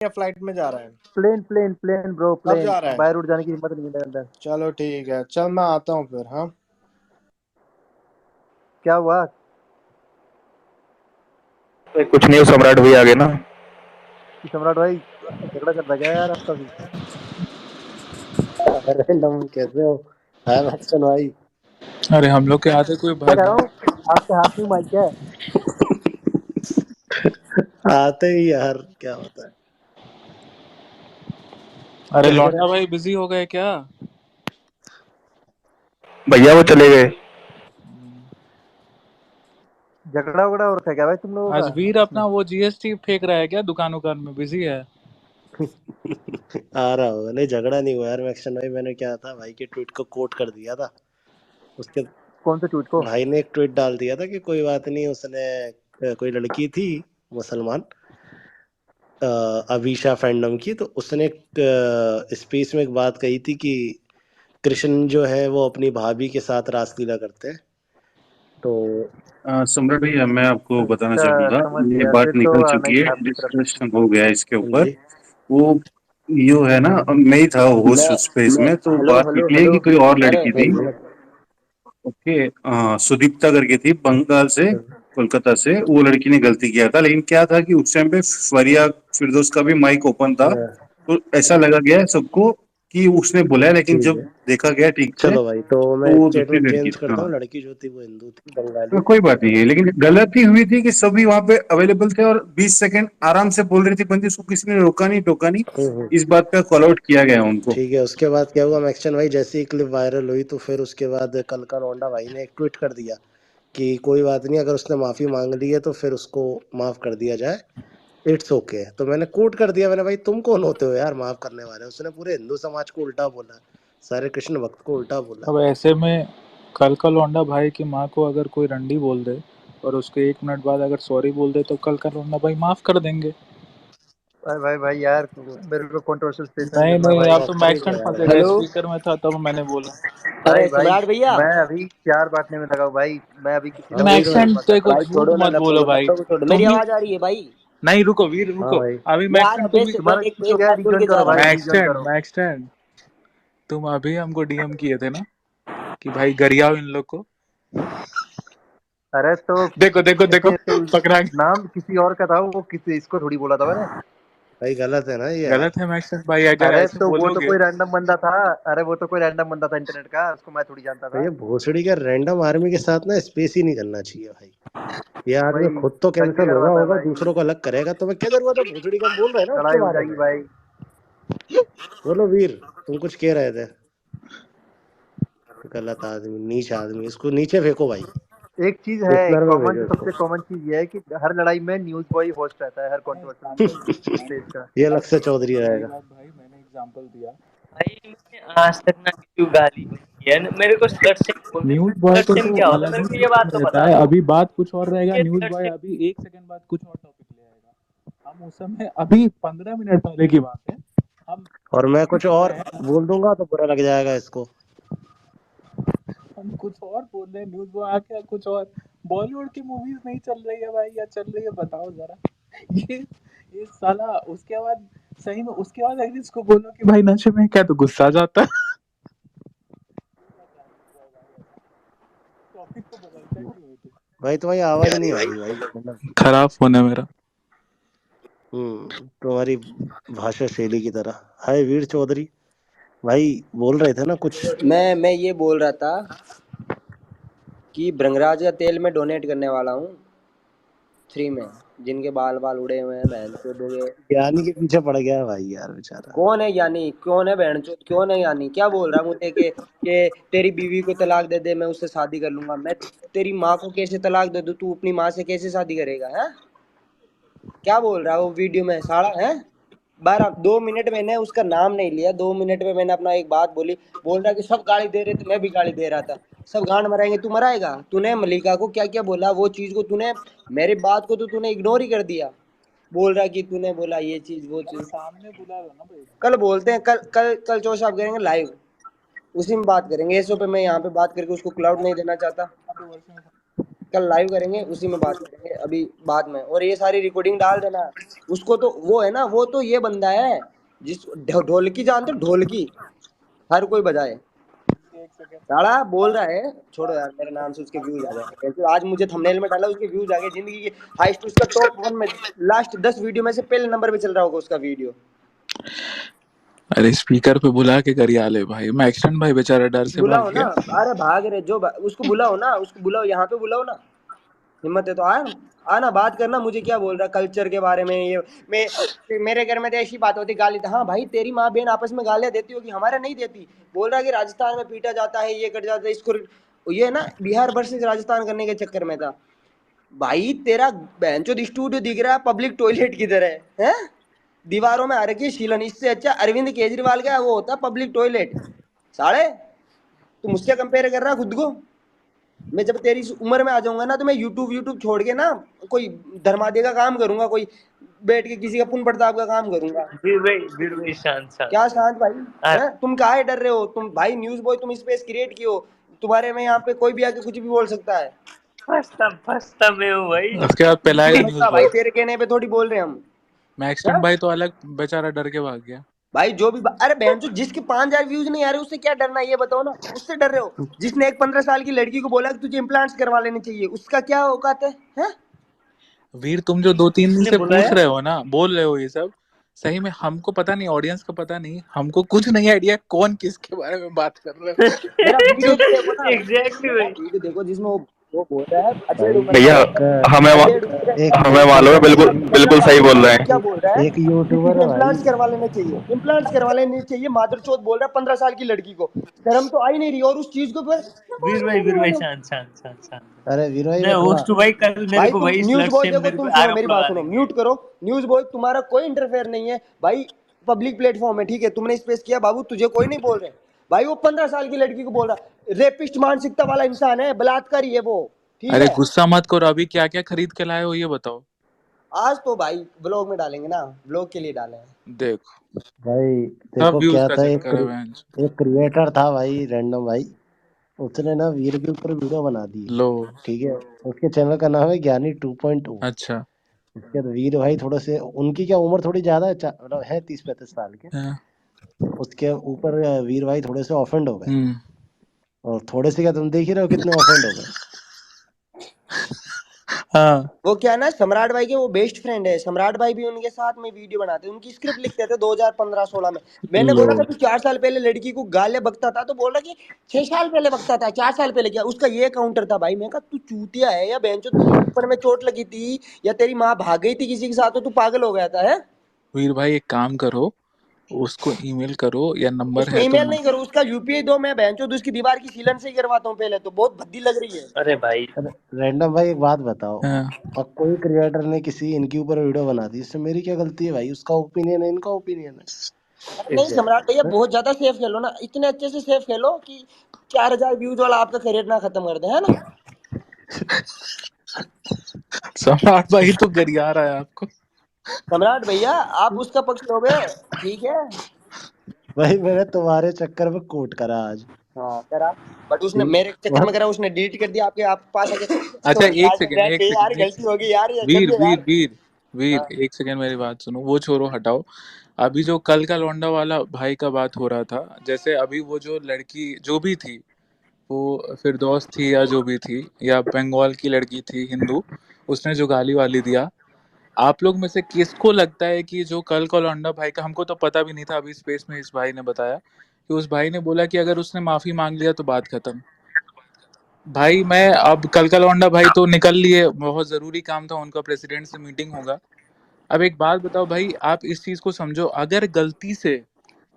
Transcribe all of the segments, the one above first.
या फ्लाइट में जा रहा है? प्लेन प्लेन प्लेन ब्रो, कब प्लेन। जा रहा है? बाय रोड जाने की हिम्मत नहीं है मेरे अंदर। चलो ठीक है, चल मैं आता हूँ फिर। हाँ क्या हुआ? कुछ नहीं, सम्राट भी आ गए ना। कि सम्राट भाई झगड़ा चल रहा है क्या यार आपका भी? रैंडम कैसे हो? हाय मैक्सन भाई। अरे हम लोग के आते कोई मैं भाग कह रहा गया। हूँ आपके हाथ में माइक है? आते ही यार क्या होता है? अरे क्या करे? लौंडा भाई बिजी हो गए क्या? भैया वो चले गए। झगड़ा वगड़ा हो रखा है क्या भाई तुम लोगों का आज वीर आपस में? अपना वो जीएसटी फेंक रहा है क्या? दुकान उकान में बिजी है। आ रहा होगा। नहीं झगड़ा नहीं हुआ यार मैक्सन भाई। मैंने क्या था, भाई के ट्वीट को कोट कर दिया था। उसके कौन से ट्वीट को? भाई ने एक ट्वीट डाल दिया था कि कोई बात नहीं, उसने कोई लड़की थी मुसलमान, अवीशा फैंडम की, तो उसने एक स्पेस में एक बात कही थी कि कृष्ण जो है वो अपनी भाभी के साथ रासलीला करते हैं। तो सम्राट भैया, मैं आपको बताना अच्छा चाहूंगा, समझ ये गया, बात फिर तो निकल आना चुकी ही है, था आपकी तरफ। डिस्कशन हो गया है इसके हाँ ऊपर। जी। वो यो है ना, मैं ही था होस्ट उस स्पेस मैं में, तो हेलो बात हेलो निकली है हेलो। कि कोई और अरे लड़की थी। ओके, सुदीप्ता करके थी, बंगाल से, कोलकाता से। वो लड़की ने गलती किया था, लेकिन क्या था कि उस टाइम पे फरिया फिरदौस का भी माइक ओपन था, तो ऐसा लगा गया सबको कि उसने बोला है, लेकिन ठीक जब है, देखा गया ठीक से चलो भाई, तो तो मैं वो दूसरी स्टेटमेंट लड़की चेंज थी। करता हाँ, हूँ। लड़की जो थी वो हिंदू थी, तो बंगाली। कोई बात नहीं है, लेकिन गलती हुई थी कि सभी वहां पे अवेलेबल थे और 20 सेकंड आराम से बोल रही थी बंदी, उसको किसी ने रोका नहीं टोका नहीं। हम्म। इस बात का कॉल आउट किया गया उनको। ठीक है, उसके बाद क्या हुआ मैक्सन भाई? जैसे ही क्लिप वायरल हुई तो फिर उसके बाद कल का लौंडा भाई ने एक ट्वीट कर दिया कि कोई बात नहीं, अगर उसने माफी मांग ली है तो फिर उसको माफ कर दिया जाए, इट्स ओके। तो मैंने कोट कर दिया, मैंने भाई तुम कौन होते हो यार माफ करने वाले? उसने पूरे हिंदू समाज को उल्टा बोला, सारे कृष्ण भक्त को उल्टा बोला। अब ऐसे में कल का लौंडा भाई की माँ को अगर कोई रंडी बोल दे और उसके 1 मिनट बाद अगर सॉरी बोल दे तो कल का लौंडा भाई माफ कर देंगे। भाई भाई भाई यार, मेरे को कंट्रोवर्शियल स्पेस में नहीं नहीं करना नहीं, भाई। अब तो ठीक है मैक्सन यार फंसेगा। भाई। हेलो। स्पीकर में था तब मैंने बोला। भाई अरे भाई सम्राट भैया। मैं अभी प्यार बांटने में लगा हूँ भाई। मैं अभी किसी हाँ लफड़े वीर में नहीं भाई। मैक्सन फंसा तेरे को भाई। भाई झूठ छोड़ो ना मत बोलो भाई। लफड़ों को छोड़ो, मेरी तुम ही आवाज आ रही है भाई। नहीं, रुको वीर हाँ रुको। भाई। अभी यार मैक्सन तुम ही बेसिक तुम्हारा एक किसी एक क्या बात बोल रीजन के जा करो रहा भाई, हूँ। रीजन मैक्सन करो। मैक्सन तुम अभी हमको डीएम किए थे ना कि भाई गरियाओ इन लोग को। अरे तो देखो देखो देखो, ऐसे तो पकड़ा गया। नाम किसी और का था, वो किसी इसको थोड़ी बोला था मैंने। भाई गलत है ना ये यार। गलत है मैक्सन भाई, अगर अरे ऐसे तो वो तो बोलोगे। कोई रैंडम बंदा था। अरे वो तो कोई रैंडम बंदा था इंटरनेट का, उसको मैं थोड़ी जानता भाई था। ये भोसड़ी का रैंडम आर्मी के साथ ना स्पेस ही नहीं करना चाहिए भाई। ये आदमी भाई खुद तो दंगे कैंसिल होगा करवाता है होगा, भाई। दूसरों को अलग करेगा। तो मैं क्या जरूरत है भोसड़ी का? हम बोल रहे हैं ना उसके लड़ाई हो बारे जाएगी में। भाई। बोलो वीर, तुम कुछ कह रहे थे। गलत आदमी, नीच आदमी, इसको नीचे फेंको भाई। एक चीज है, लिसनर में कॉमन, भेजो जो इसको। सबसे कॉमन चीज ये है कि हर लड़ाई में न्यूज बॉय होस्ट रहता है, हर कंट्रोवर्शियल स्पेस का। ये अलग से चौधरी पहली रहेगा। बात भाई, मैंने एग्जांपल दिया। भाई मैंने आज तक ना किसी को गाली नहीं दी है, मेरे को स्लट शेम बोलते हैं। न्यूज बॉय स्लट को शेम तो क्या होता है अलग मेरे ही को ये सिस्टम बात तो रहता बता है। दो। अभी बात कुछ और रहेगा, ये न्यूज स्लट बॉय शेम। अभी 1 सेकंड बाद कुछ और टॉपिक ले आएगा। हम उस समय अभी 15 मिनट पहले की बात है, हम और मैं न्यूज कुछ कर और रहे हैं। बोल दूंगा तो बुरा लग जाएगा इसको। हम कुछ और बोल रहे हैं, न्यूज बॉय आके कुछ और। बॉलीवुड की मूवीज नहीं चल रही है भाई, या चल रही है बताओ जरा। ये ये साला उसके बाद, सही में उसके बाद अगर इसको बोलो कि भाई नशे में है क्या, तो गुस्सा आ जाता है। टॉपिक को बदलता क्यों है तू? भाई तुम्हारी आवाज नहीं आ रही भाई, मतलब। खराब फोन है मेरा। तुम्हारी भाषा शैली की तरह। हाय वीर चौधरी भाई, बोल रहे थे ना कुछ। मैं ये बोल रहा था कि भृंगराज का तेल में डोनेट करने वाला हूँ फ्री में, जिनके बाल बाल उड़े हुए हैं बहन चोद के। ज्ञानी के पीछे पड़ गया है भाई यार बेचारा। कौन है यानी, कौन है बहन चोद, कौन है यानी? क्या बोल रहा है मुझे कि तेरी बीवी को तलाक दे दे, मैं उससे शादी कर लूंगा। मैं तेरी माँ को कैसे तलाक दे दूं? तू अपनी माँ से कैसे शादी करेगा है? क्या बोल रहा है वो वीडियो में साला है? 2 मिनट मैंने उसका नाम नहीं लिया, 2 मिनट में मैंने अपना एक बात बोली। बोल रहा कि सब गाली दे रहे थे, मैं भी गाली दे रहा था। सब गांड मराएंगे, तू मराएगा? तूने मलिका को क्या क्या बोला, वो चीज को तूने, मेरी बात को तो तूने इग्नोर ही कर दिया। बोल रहा कि तूने बोला ये चीज वो चीज। सामने बुला लो ना भाई। कल बोलते हैं, कल कल कल चौथ साहब करेंगे लाइव, उसी में बात करेंगे। ऐसो पे मैं यहाँ पे बात करके उसको क्लाउड नहीं देना चाहता। तो वर्ष में कल लाइव करेंगे, उसी में बात करेंगे अभी बाद में। और ये सारी रिकॉर्डिंग डाल देना उसको। तो वो है ना, वो तो ये बंदा है जिस ढोलकी, जानते हो ढोलकी, हर कोई बजाए। एक सेकंड। साला बोल रहा है, छोड़ो यार, मेरे नाम से उसके व्यूज आ जाएंगे। कैसे आज मुझे थंबनेल में डाला, उसके व्यूज आ गए। जिंदगी की हाईएस्ट, उसका टॉप 1 में लास्ट 10 वीडियो में से पहले नंबर पे चल रहा होगा उसका वीडियो। अरे स्पीकर पे बुला के करिया ले भाई। मैक्सन भाई बेचारा डर से बुलाओ भाग ना, गया। अरे भाग रहे जो उसको बुलाओ ना, उसको बुलाओ, यहाँ पे बुलाओ ना। हिम्मत है तो आना बात करना। मुझे क्या बोल रहा कल्चर के बारे में, ये मेरे घर में तो ऐसी बात होती, गाली। हाँ भाई, तेरी माँ बहन आपस में गालियां देती होगी, हमारे नहीं देती। बोल रहा है कि राजस्थान में पीटा जाता है, ये कट जाता है इसको। ये ना बिहार वर्सेस राजस्थान करने के चक्कर में था भाई। तेरा बेंचो स्टूडियो दिख रहा है पब्लिक टॉयलेट की तरह है, दीवारों में आ रखी है शीलन। इससे अच्छा अरविंद केजरीवाल का वो होता पब्लिक टॉयलेट। साले तू मुझसे कंपेयर कर रहा खुद को। मैं जब तेरी इस उम्र में आ जाऊंगा ना, तो मैं यूट्यूब छोड़ के ना कोई धर्मादे का काम करूंगा, कोई बैठ के किसी का पुण्य प्रताप का काम करूंगा। वीर भाई शांत शांत। क्या शांत भाई है? तुम काहे डर रहे हो? तुम भाई न्यूज बॉय, तुम स्पेस क्रिएट किए हो, तुम्हारे में यहाँ पे कोई भी आके कुछ भी बोल सकता है। फंसता मैं हूँ भाई। उसके बाद पिलाएगा न्यूज भाई बॉय। तेरे कहने पे थोड़ी बोल रहे हैं हम। मैक्सन भाई तो अलग बेचारा डर के भाग गया भाई जो भी अरे बहन जो जिसके 5000 व्यूज नहीं आ रहे उससे क्या डरना है, ये बताओ ना। उससे डर रहे हो? जिसने एक 15 साल की लड़की को बोला कि तुझे इम्प्लांट्स करवा लेने चाहिए, उसका क्या औकात है? वीर। तुम जो 2-3 दिन किसने से बुलाया? पूछ रहे हो ना, बोल रहे हो ये सब, सही में हमको पता नहीं, ऑडियंस को पता नहीं, हमको कुछ नहीं आइडिया कौन किसके बारे में बात कर रहे हो। मेरा वीडियो तो देखो ना, एग्जैक्टली मेरा भाई। वीडियो देखो जिसमें वो बोल रहा है अजय भाई उमर भैया हमें एक हमें मालूम है, बिल्कुल बिल्कुल सही बोल रहे हैं। क्या बोल रहा है एक कि यूट्यूबर तुझे है भाई। इम्प्लांट्स करवा लेने चाहिए, इम्प्लांट्स करवा लेने चाहिए। मादरचोद बोल रहा है 15 साल की लड़की को। शर्म तो आई नहीं रही, और उस चीज को फिर वीर भाई शांत शांत शांत शांत। अरे वीर भाई मैं मैं थोड़ा होस्ट हूँ भाई, कल मेरे भाई को तुम भाई न्यूज स्लट बॉय से देखो, मेरे तुम पे सुनो आरोप मेरी बात लगा सुनो, देंगे। म्यूट करो। न्यूज बॉय तुम्हारा कोई इंटरफेयर नहीं है भाई, पब्लिक प्लेटफॉर्म है, ठीक है? तुमने स्पेस किया बाबू, तुझे कोई नहीं बोल रहे भाई। वो 15 साल की लड़की को बोल रहा, रेपिस्ट मानसिकता वाला इंसान है, बलात्कारी है वो, ठीक अरे है? गुस्सा मत करो, अभी क्या क्या खरीद के लाए हो ये बताओ। आज तो भाई ब्लॉग में डालेंगे ना, ब्लॉग के लिए डाले हैं। देखो भाई सब देखो व्यूज क्या का था, चक्कर है बहन। एक क्रिएटर था भाई, रैंडम भाई। उसने ना वीर के ऊपर वीडियो बना दी, लो। ठीक है? उसके चैनल का नाम है ज्ञानी 2.0। अच्छा। उसके बाद वीर भाई थोड़े से, उनकी क्या उम्र थोड़ी ज्यादा है, मतलब है 30-35 साल के। हाँ। उसके ऊपर वीर भाई थोड़े से ऑफेंड हो गए। हम्म। और थोड़े से क्या, तुम देख ही रहे हो कितने ऑफेंड हो गए। हाँ। वो क्या ना, सम्राट भाई के वो बेस्ट फ्रेंड है। सम्राट भाई भी उनके साथ में वीडियो बनाते, उनकी स्क्रिप्ट लिखते थे 2015-16 में। मैंने लो। बोला था तू 4 साल पहले लड़की को गाले बकता था, तो बोल रहा कि 6 साल पहले बकता था, 4 साल पहले। क्या उसका ये काउंटर था भाई? मैं कहा तू चूतिया है या बेंचो, ऊपर में चोट लगी थी या तेरी माँ भाग गई थी किसी के साथ, तो तू पागल हो गया था है? वीर भाई एक काम करो, उसको ईमेल करो या नंबर उसको है तो ईमेल नहीं करो, उसका यूपीआई दो, मैं बेंचो उसकी दीवार की सीलन से ही करवाता हूँ पहले तो। बहुत भद्दी लग रही है। अरे भाई रैंडम भाई एक बात बताओ, हाँ। और कोई क्रिएटर ने किसी इनके ऊपर वीडियो बना दी, इससे मेरी क्या गलती है भाई? उसका ओपिनियन है, इनका ओपिनियन है। अरे नहीं सम्राट भैया, बहुत ज्यादा सेफ खेलो ना, इतने अच्छे से सेफ खेलो कि 4000 व्यूज वाला आपका करियर ना खत्म कर दे, है ना? सम्राट भाई तो गरिया रहा है आपको। सम्राट भैया आप उसका पक्ष लोगे, ठीक है? भाई मैंने तुम्हारे चक्कर में कोट करा आज। हाँ करा, बट उसने ठीक। मेरे चक्कर में करा, उसने डिलीट कर दिया आपके आप पास आके। अच्छा तो एक यार सेकेंड, एक यार सेकेंड, एक गलती हो गई यार, ये कर वीर दिया वीर यार। वीर वीर हाँ। एक सेकेंड मेरी बात सुनो, वो छोड़ो हटाओ। अभी जो कल का लौंडा वाला भाई का बात हो रहा था, जैसे अभी वो जो लड़की जो भी थी, वो फिरदौस थी या जो भी थी, या बंगाल की लड़की थी हिंदू, उसने जो गाली वाली दिया, आप लोग में से किसको लगता है कि जो कल का लौंडा भाई का, हमको तो पता भी नहीं था, अभी स्पेस में इस भाई ने बताया कि उस भाई ने बोला कि अगर उसने माफी मांग लिया तो बात खत्म। भाई मैं अब कल का लौंडा भाई तो निकल लिए, बहुत जरूरी काम था उनका, प्रेसिडेंट से मीटिंग होगा। अब एक बात बताओ भाई, आप इस चीज को समझो, अगर गलती से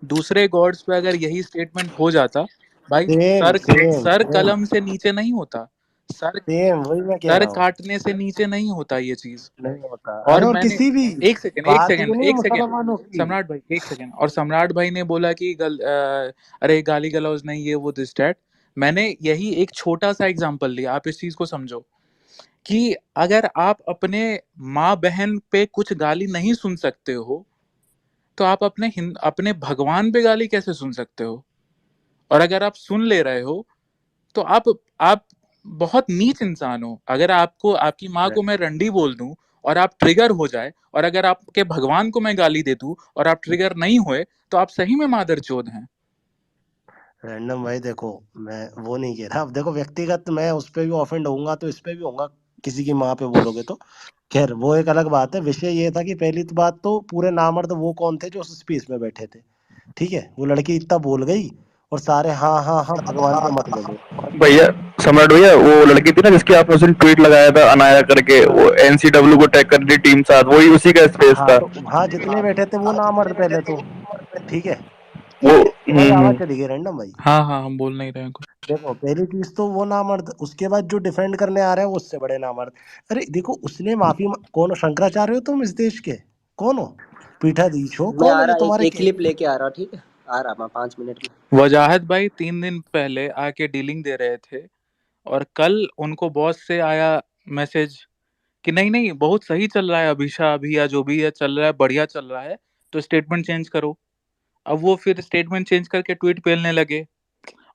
दूसरे गॉड्स पे अगर यही स्टेटमेंट हो जाता भाई, सेम सेम सर सेम कलम से नीचे नहीं होता, सर सेम वही मैं कह सर रहा हूँ। काटने से नीचे नहीं होता ये चीज। नहीं होता। और अरे और मैंने किसी भी एक सेकेंड, एक बात, ये सेकेंड, नहीं एक सेकेंड, मुसलमानों की। सम्राट भाई एक सेकेंड, और सम्राट भाई ने बोला कि अरे गाली गलौज नहीं, ये वो दिस डैट। मैंने यही एक छोटा सा एग्जांपल लिया, आप इस चीज को समझो कि अगर आप अपने माँ बहन पे कुछ गाली नहीं सुन सकते हो, तो आप अपने भगवान पे गाली कैसे सुन सकते हो? और अगर आप सुन ले रहे हो, तो आप बहुत नीच इंसान हो। अगर आपको आपकी माँ को मैं रंडी बोल दूं और आप ट्रिगर हो जाए, और अगर आपके भगवान को मैं गाली दे दूं और आप ट्रिगर नहीं हुए, तो आप सही में मादरचोद हैं। रैंडम भाई देखो, मैं वो नहीं कह रहा। अब देखो, व्यक्तिगत मैं उस पे भी ऑफेंड होऊंगा तो इस पे भी होऊंगा, किसी की माँ पे बोलोगे तो। खैर वो एक अलग बात है। विषय ये था कि पहली तो बात तो पूरे नामर्द वो कौन थे जो उस स्पेस में बैठे थे। ठीक है, वो लड़की इतना बोल गई और सारे हाँ हाँ हाँ भगवान के मत ले लो। भैया सम्राट भैया, वो लड़की थी ना जिसके आपने उस दिन ट्वीट लगाया था अनाया करके, हाँ वो एनसीडब्ल्यू को टैग कर रही टीम साथ, वही उसी का स्पेस हाँ, था तो हाँ जितने बैठे थे वो नामर्द पहले तो। ठीक है, वो। भाई आवाज चली गई रैंडम भाई। हाँ हाँ, हम बोल नहीं रहे हैं कुछ। देखो पहली चीज तो वो नामर्द, उसके बाद जो डिफेंड करने आ रहे हैं वो उससे बड़े नामर्द। अरे देखो, उसने कौन हो? शंकराचार्य हो तुम इस देश के? कौन हो? पीठाधीश हो? मैं कौन आ हो जो रहा, एक तुम्हारे एक क्लिप लेके आ रहा, ठीक है, आ रहा मैं 5 मिनट में। वजाहत भाई 3 दिन पहले आके डीलिंग दे रहे थे, और कल उनको बॉस से आया मैसेज कि नहीं नहीं, बहुत सही चल रहा है अभिषा, अभी या जो भी है चल रहा है, बढ़िया चल रहा है, तो स्टेटमेंट चेंज करो। अब वो फिर स्टेटमेंट चेंज करके ट्वीट पेलने लगे,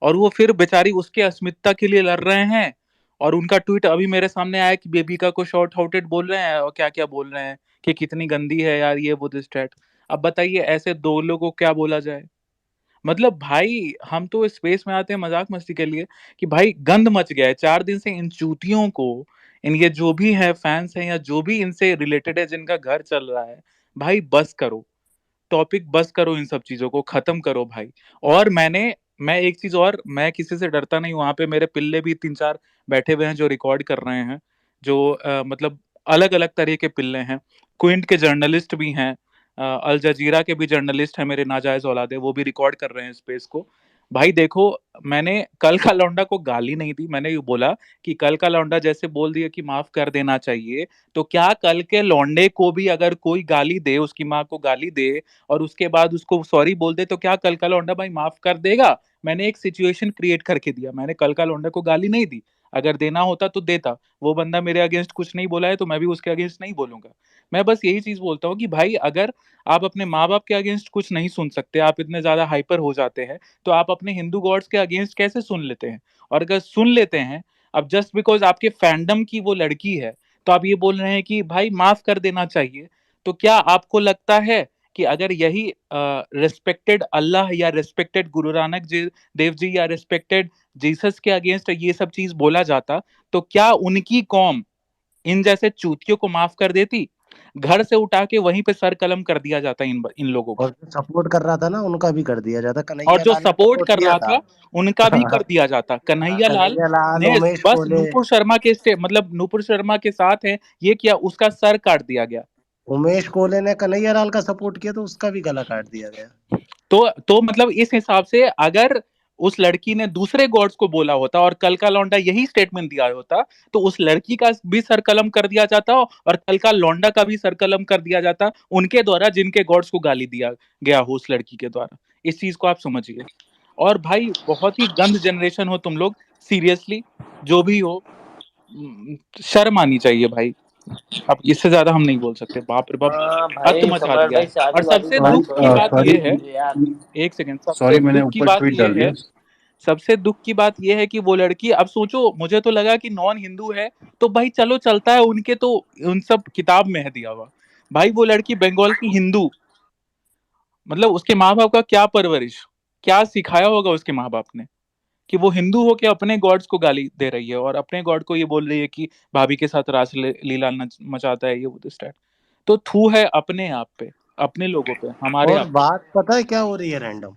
और वो फिर बेचारी उसके अस्मिता के लिए लड़ रहे हैं। और उनका ट्वीट अभी मेरे सामने आया कि बेबिका को शॉर्ट हाउटेड बोल रहे हैं, और क्या क्या बोल रहे हैं कि कितनी गंदी है यार, ये वो दिस डैट। अब बताइए ऐसे दो लोगों को क्या बोला जाए? मतलब भाई, हम तो स्पेस में आते हैं मजाक मस्ती के लिए कि भाई गंद मच गया है 4 दिन से इन चूतियों को, इन ये जो भी है फैंस हैं या जो भी इनसे रिलेटेड है जिनका घर चल रहा है, भाई बस करो, टॉपिक बस करो, इन सब चीजों को खत्म करो भाई। और मैं एक चीज और, मैं किसी से डरता नहीं, वहां पे मेरे पिल्ले भी 3-4 बैठे हुए हैं जो रिकॉर्ड कर रहे हैं, जो मतलब अलग अलग तरह के पिल्ले हैं। क्विंट के जर्नलिस्ट भी हैं, अल जजीरा के भी जर्नलिस्ट हैं, मेरे नाजायज औलादे, वो भी रिकॉर्ड कर रहे हैं स्पेस को। भाई देखो, मैंने कल का लौंडा को गाली नहीं दी, मैंने ये बोला कि कल का लौंडा जैसे बोल दिया कि माफ कर देना चाहिए, तो क्या कल के लौंडे को भी अगर कोई गाली दे, उसकी माँ को गाली दे और उसके बाद उसको सॉरी बोल दे, तो क्या कल का लौंडा भाई माफ कर देगा? मैंने एक सिचुएशन क्रिएट करके दिया, मैंने कल का लौंडा को गाली नहीं दी। अगर देना होता तो देता, वो बंदा मेरे अगेंस्ट कुछ नहीं बोला है तो मैं भी उसके अगेंस्ट नहीं बोलूंगा। मैं बस यही चीज बोलता हूँ कि भाई अगर आप अपने माँ बाप के अगेंस्ट कुछ नहीं सुन सकते, आप इतने ज्यादा हाइपर हो जाते हैं, तो आप अपने हिंदू गॉड्स के अगेंस्ट कैसे सुन लेते हैं? और अगर सुन लेते हैं, अब जस्ट बिकॉज आपके फैंडम की वो लड़की है, तो आप ये बोल रहे हैं कि भाई माफ कर देना चाहिए, तो क्या आपको लगता है कि अगर यही रिस्पेक्टेड अल्लाह या रिस्पेक्टेड गुरु नानक जी देव जी या रिस्पेक्टेड जीसस के अगेंस्ट ये सब चीज बोला जाता, तो क्या उनकी कौम इन जैसे चूतियों को माफ कर देती? घर से उठा के वहीं पे सर कलम कर दिया जाता इन लोगों और का। जो सपोर्ट कर रहा था ना उनका भी कर दिया जाता। और कन्हैया जो लाल ने सपोर्ट सपोर्ट कर किया रहा था। था उनका भी कर दिया जाता। कन्हैया लाल कन्हैया लाल, ने उमेश बस कोले। नूपुर शर्मा के मतलब नूपुर शर्मा के साथ है ये किया, उसका सर काट दिया गया। उमेश कोले ने कन्हैया लाल का सपोर्ट किया तो उसका भी गला काट दिया गया। तो मतलब इस हिसाब से अगर उस लड़की ने दूसरे गॉड्स को बोला होता और कल का लौंडा यही स्टेटमेंट दिया होता, तो उस लड़की का भी सर कलम कर दिया जाता और कल का लौंडा का भी सर कलम कर दिया जाता, उनके द्वारा जिनके गॉड्स को गाली दिया गया हो उस लड़की के द्वारा। इस चीज को आप समझिए। और भाई बहुत ही गंद जनरेशन हो तुम लोग, सीरियसली, जो भी हो, शर्म आनी चाहिए भाई। अब इससे ज्यादा हम नहीं बोल सकते, बाप रे बाप, हाँ हद भाई, मचा सम्राट दिया भाई है। और शादी वादी सबसे मत भाई दुख की करो बात यार, सॉरी, यह है, प्लीज यार। एक सेकेंड, सबसे सॉरी मैंने दुख की ऊपर बात ट्वीट यह डाल है, दिया। सबसे दुख की बात यह है कि वो लड़की, अब सोचो, मुझे तो लगा कि नॉन हिंदू है तो भाई चलो चलता है, उनके तो उन सब किताब में है दिया हुआ। भाई वो लड़की बंगाल की हिंदू, मतलब उसके माँ बाप का क्या परवरिश, क्या सिखाया होगा उसके माँ बाप ने कि वो हिंदू हो के अपने गॉड्स को गाली दे रही है और अपने गॉड को ये बोल रही है कि भाभी के साथ रास लीला मचाता है, ये वो दिस दैट। तो थू है अपने आप पे, अपने लोगों पे, हमारे और आप पे। बात पता है क्या हो रही है रैंडम?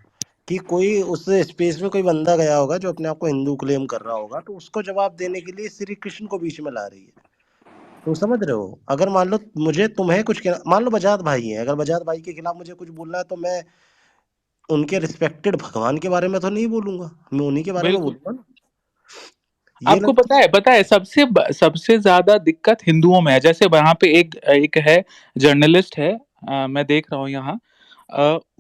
कि कोई उस स्पेस में कोई बंदा गया होगा जो अपने आप को हिंदू क्लेम कर रहा होगा, तो उसको जवाब देने के लिए श्री कृष्ण को बीच में ला रही है। तो समझ रहे हो? अगर मान लो मुझे तुम्हें कुछ मान लो बजात भाई है, अगर बजात भाई के खिलाफ मुझे कुछ बोलना है तो मैं उनके रिस्पेक्टेड भगवान के बारे में तो नहीं बोलूंगा, मैं उन्हीं के बारे में बिल्कुल। बोलूंगा ना। ये आपको लगता पता है सबसे ज्यादा दिक्कत हिंदुओं में है। जैसे वहां पे एक एक है, जर्नलिस्ट है, मैं देख रहा हूँ यहाँ,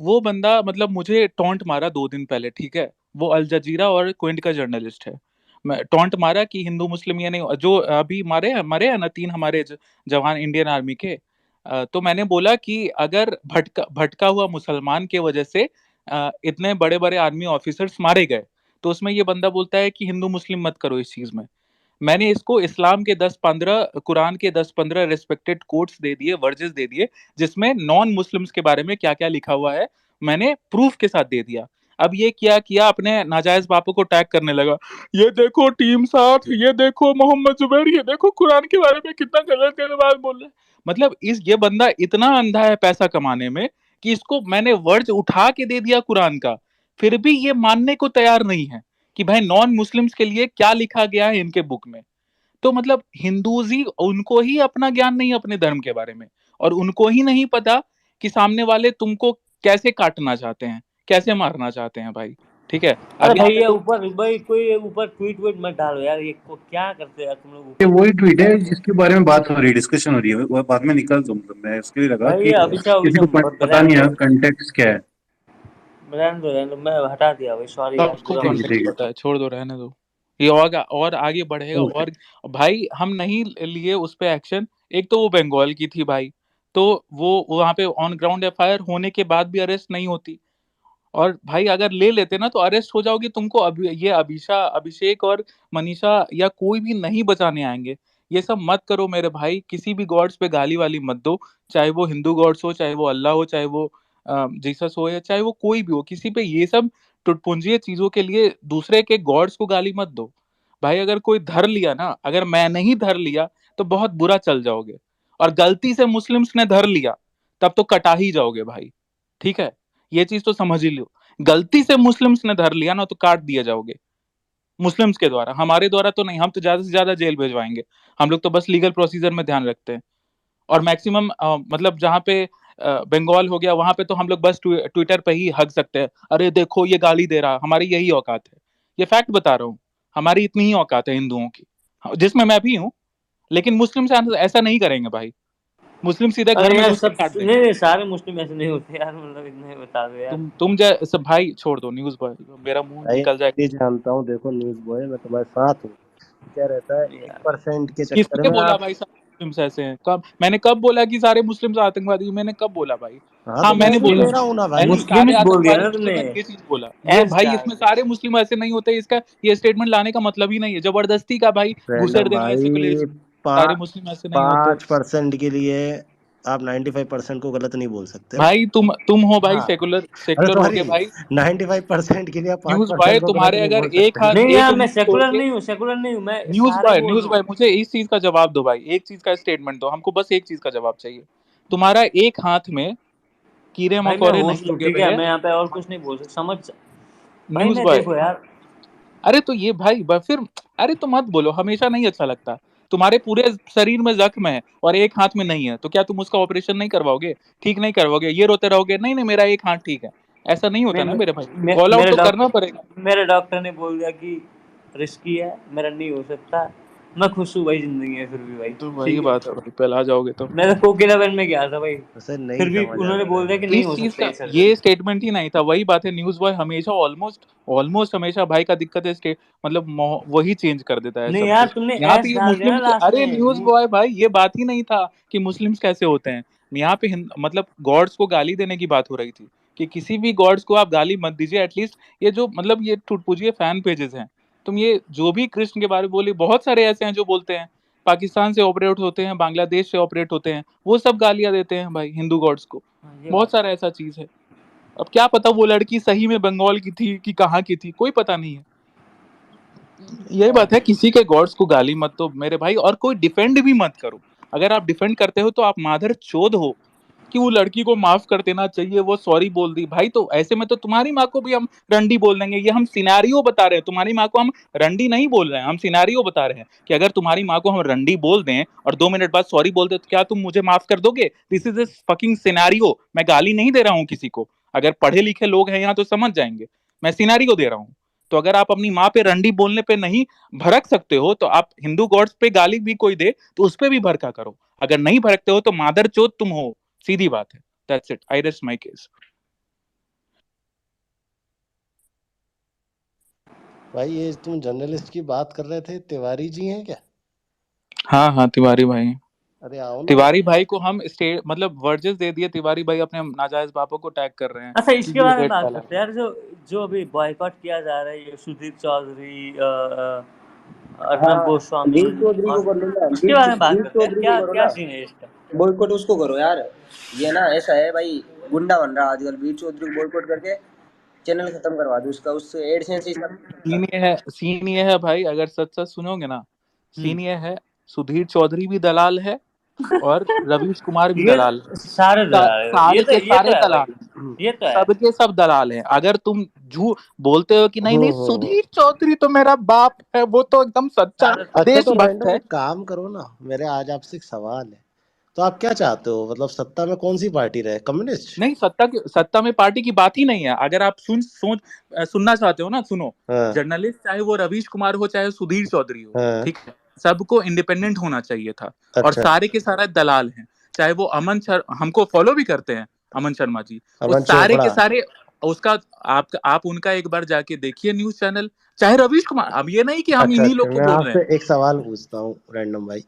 वो बंदा मतलब मुझे टॉन्ट मारा 2 दिन पहले, ठीक है, वो अल जजीरा और क्विंट का जर्नलिस्ट है। मैं टॉन्ट मारा कि हिंदू मुस्लिम ये नहीं, जो अभी मरे हैं ना 3 हमारे जवान इंडियन आर्मी के, तो मैंने बोला कि अगर भटका भटका हुआ मुसलमान के वजह से इतने बड़े बड़े आर्मी ऑफिसर्स मारे गए, तो उसमें ये बंदा बोलता है कि हिंदू मुस्लिम मत करो इस चीज में। मैंने इसको इस्लाम के 10-15, कुरान के 10-15 रिस्पेक्टेड कोट्स दे दिए, वर्जेस दे दिए, जिसमें नॉन मुस्लिम्स के बारे में क्या क्या लिखा हुआ है मैंने प्रूफ के साथ दे दिया। अब ये क्या किया, अपने नाजायज बापों को टैग करने लगा, ये देखो टीम 7, ये देखो मोहम्मद जुबैर, ये देखो कुरान के बारे में कितना गलत गलत बात बोल रहे हैं। मतलब ये बंदा इतना अंधा है पैसा कमाने में कि इसको मैंने वर्ड उठा के दे दिया कुरान का, फिर भी ये मानने को तैयार नहीं है कि भाई नॉन मुस्लिम्स के लिए क्या लिखा गया है इनके बुक में। तो मतलब हिंदूज ही, उनको ही अपना ज्ञान नहीं अपने धर्म के बारे में, और उनको ही नहीं पता कि सामने वाले तुमको कैसे काटना चाहते हैं, कैसे मारना चाहते हैं भाई। ठीक है, अरे अब भाई यहाँ ये पे ऊपर भाई कोई ऊपर ट्वीट वीट मत डालो यार, ये क्या करते हैं यार तुम लोग ये ऊपर। वही ट्वीट है जिसके बारे में बात हो रही है, डिस्कशन हो रही है, वो बाद में निकल दो। मतलब मैं उसके लिए लगा भाई कि ये अभिषेक किसी को पता नहीं है कंटेक्स्ट क्या है। रहने दो, मैं हटा दिया भाई, सॉरी यार, सबको बुरा ठीक मत है कॉन्टेक्स्ट ठीक है। पता है, छोड़ दो, रहने दो। ये और आगे बढ़ेगा। ओके। और भाई हम नहीं लिए उस पे एक्शन। एक तो वो बंगाल की थी भाई, तो वो वहां पे ऑन ग्राउंड एफआईआर होने के बाद भी अरेस्ट नहीं होती। और भाई अगर ले लेते ना तो अरेस्ट हो जाओगी, तुमको ये अभिषेक और मनीषा या कोई भी नहीं बचाने आएंगे। ये सब मत करो मेरे भाई, किसी भी गॉड्स पे गाली वाली मत दो, चाहे वो हिंदू गॉड्स हो, चाहे वो अल्लाह हो, चाहे वो जीसस हो, या चाहे वो कोई भी हो, किसी पे ये सब टुटपुंजिये चीजों के लिए दूसरे के गॉड्स को गाली मत दो भाई। अगर कोई धर लिया ना, अगर मैं नहीं धर लिया तो बहुत बुरा चल जाओगे, और गलती से मुस्लिम्स ने धर लिया तब तो कटा ही जाओगे भाई। ठीक है, ये चीज तो समझ ही लो, गलती से मुस्लिम्स ने धर लिया ना तो काट दिया जाओगे, मुस्लिम्स के द्वारा, हमारे द्वारा तो नहीं। हम तो ज्यादा से ज्यादा जेल भेजवाएंगे, हम लोग तो बस लीगल प्रोसीजर में ध्यान रखते हैं। और मैक्सिमम मतलब जहाँ पे बंगाल हो गया, वहां पे तो हम लोग बस ट्विटर पे ही हक सकते हैं, अरे देखो ये गाली दे रहा, हमारी यही औकात है। ये फैक्ट बता रहा हूँ, हमारी इतनी ही औकात है हिंदुओं की, जिसमें मैं भी हूँ। लेकिन मुस्लिम ऐसा नहीं करेंगे भाई, मुस्लिम सीधे घर अरे में यार घुस के सब काट देंगे। नहीं सारे मुस्लिम ऐसे नहीं होते यार, मतलब इतना ही बता दो यार। तुम जैसे भाई, छोड़ दो न्यूज बॉय, मेरा मुंह भाई निकल जाएगा। ये जानता हूँ, देखो न्यूज बॉय मैं तुम्हारे साथ हूँ। क्या रहता है, यार 1% के चक्कर किसने में बोला आप। भाई सारे मुस्लिम्स ऐसे हैं? मैंने कब बोला कि सारे मुस्लिम्स आतंकवादी? मैंने कब बोला भाई? हाँ हाँ तो मैं मैंने वही बोला, कह रहा हूँ ना मैंने भाई। सारे मुस्लिम्स बोल दिया आतंकवादी ना नहीं है, तुमने, मैंने ये चीज बोला। ये एस भाई डाल इसमें दिया। सारे मुस्लिम ऐसे नहीं होते, इसका ये स्टेटमेंट लाने का मतलब ही नहीं है, जबरदस्ती का भाई घुसेड़ रैंडम देना है भाई, सेकुलरिज्म। सारे मुस्लिम ऐसे नहीं होते 5% के लिए आप 95% को गलत नहीं बोल सकते ना। भाई। तुम हो भाई हाँ सेकुलर, अरे सेकुलर हो सॉरी, गए भाई। 95% के लिए आप न्यूज 5% बॉय, को गलत तुम्हारे नहीं अगर बोल एक सकते हाथ, ना। नहीं एक यार मैं उंगली तोड़ सेकुलर के, नहीं हूँ, सेकुलर नहीं हूँ, मैं न्यूज सारे बॉय, बोल न्यूज रहा बॉय, हूँ। मुझे इस चीज का जवाब दो भाई, एक चीज का स्टेटमेंट दो हमको, बस एक चीज का जवाब चाहिए। तुम्हारा एक हाथ में कीड़े भाई मैं मकोड़े नहीं होस्ट हूँ, लगे ठीक हुए है, हैं। मैं यहाँ पे और कुछ नहीं बोल सकता, समझ भाई। न्यूज मैं बॉय, देखो यार, अरे तो ये भाई फिर, अरे तो मत बोलो, हमेशा नहीं अच्छा लगता। तुम्हारे पूरे शरीर में जख्म है और एक हाथ में नहीं है, तो क्या तुम उसका ऑपरेशन नहीं करवाओगे, ठीक नहीं करवाओगे, ये रोते रहोगे नहीं नहीं मेरा एक हाथ ठीक है? ऐसा नहीं होता नहीं ना मेरे भाई, कॉल आउट मेरे तो करना पड़ेगा। मेरे डॉक्टर ने बोल दिया कि रिस्की है, मेरा नहीं हो सकता। मैं खुश हूँ भाई जिंदगी में, फिर भी भाई तो वही ठीक है। बात है भाई, पहला जाओगे तो। मैं तो कोकिला बन में गया था भाई, उसे नहीं फिर भी समझ उन्होंने आता बोल दिया है। कि नहीं इस हो चीज सकता का ये ये सर्जरी। स्टेटमेंट ही नहीं था, वही बात है, न्यूज बॉय हमेशा ऑलमोस्ट ऑलमोस्ट हमेशा भाई का दिक्कत है, मतलब वही चेंज कर देता है नहीं सब यार कुछ। तुमने यहाँ पे एस ये डाल दिया ना मुस्लिम, लास्ट अरे में न्यूज बॉय भाई ये बात ही नहीं था कि मुस्लिम्स कैसे होते हैं। यहाँ पे मतलब गॉड्स को गाली देने की बात हो रही थी, कि किसी भी गॉड्स को आप गाली मत दीजिए एटलीस्ट। ये जो मतलब ये टुटपुजिए फैन पेजेस हैं, तुम ये जो भी कृष्ण के बारे में बोली, बहुत सारे ऐसे हैं जो बोलते हैं पाकिस्तान से ऑपरेट होते हैं, बांग्लादेश से ऑपरेट होते हैं, वो सब गालियां देते हैं भाई हिंदू गॉड्स को। ये बहुत बात सारा ऐसा चीज है। अब क्या पता वो लड़की सही में बंगाल की थी कि कहाँ की थी, कोई पता नहीं है। यही बात है, किसी के गॉड्स को गाली मत दो मेरे भाई, और कोई डिफेंड भी मत करो। अगर आप डिफेंड करते हो तो आप मादर चोद हो, कि वो लड़की को माफ कर देना चाहिए, वो सॉरी बोल दी भाई, तो ऐसे में तो तुम्हारी माँ को भी हम रंडी बोल देंगे। ये हम सिनेरियो बता रहे हैं, तुम्हारी माँ को हम रंडी नहीं बोल रहे हैं, हम सिनेरियो बता रहे हैं कि अगर तुम्हारी माँ को हम रंडी बोल दें और 2 मिनट बाद सॉरी बोल दे, तो क्या तुम मुझे माफ कर दोगे? This is a fucking scenario, मैं गाली नहीं दे रहा हूँ किसी को। अगर पढ़े लिखे लोग हैं यहाँ तो समझ जाएंगे, मैं सिनेरियो दे रहा हूँ। तो अगर आप अपनी माँ पे रंडी बोलने पे नहीं भड़क सकते हो, तो आप हिंदू गॉड्स पे गाली भी कोई दे तो उस पे भी भड़का करो। अगर नहीं भड़कते हो तो मादर चोद तुम हो, सीधी बात है। That's it, I rest my case. भाई ये तुम जर्नलिस्ट की बात कर रहे थे, तिवारी जी हैं क्या? हाँ हाँ तिवारी भाई, अरे आओ ना तिवारी भाई। भाई को हम स्टेट मतलब वर्जेस दे दिए, तिवारी भाई अपने नाजायज बापों को टैग कर रहे हैं अच्छा, कि इसके ये बारे में हेट बात फैला करते रहे हैं यार, जो जो अभी बॉयकॉट किया जा रहा है, ये सुदीप चौधरी, हाँ अर्नब गोस्वामी वीर चौधरी को और कर लो ना, उसके बारे में बात वीर करते हैं। चौधरी क्या को करो क्या ना, सीन है इसका? बॉयकॉट उसको करो यार। ये ना ऐसा है भाई, गुंडा बन रहा आजकल, वीर चौधरी को बॉयकॉट करके चैनल खत्म करवा दो उसका, उससे एडसेंस ही सब। सीन ये है भाई, अगर सच सच सुनोगे ना, सीन ये है, सुधीर चौधरी भी दलाल है और रवीश कुमार भी ये दलाल है। सारे दलाल है। सारे के ये सारे तो है भाई, दलाल, ये तो है। सबके सब दलाल हैं। अगर तुम झूठ बोलते हो कि नहीं नहीं हम्म। सुधीर चौधरी तो मेरा बाप है, वो तो एकदम सच्चा सारे अच्छा तो देशभक्त रैंडम है। एक काम करो ना, मेरे आज आपसे एक सवाल है, तो आप क्या चाहते हो, मतलब सत्ता में कौन सी पार्टी रहे, कम्युनिस्ट? नहीं, सत्ता में पार्टी की बात ही नहीं है। अगर आप सुनना चाहते हो ना, सुनो। हाँ जर्नलिस्ट चाहे वो रवीश कुमार हो चाहे सुधीर चौधरी हो, हाँ। ठीक है, सबको इंडिपेंडेंट होना चाहिए था। और अच्छा, सारे के सारे दलाल हैं। चाहे वो हमको फॉलो भी करते हैं, अमन शर्मा जी, वो अमन सारे के चोपड़ा। सारे उसका आप उनका एक बार जाके देखिए न्यूज चैनल, चाहे रवीश कुमार। अब ये नहीं कि हम अच्छा इन्हीं अच्छा, लोग को मैं बोल रहे आपसे हैं। एक सवाल पूछता हूँ रैंडम भाई।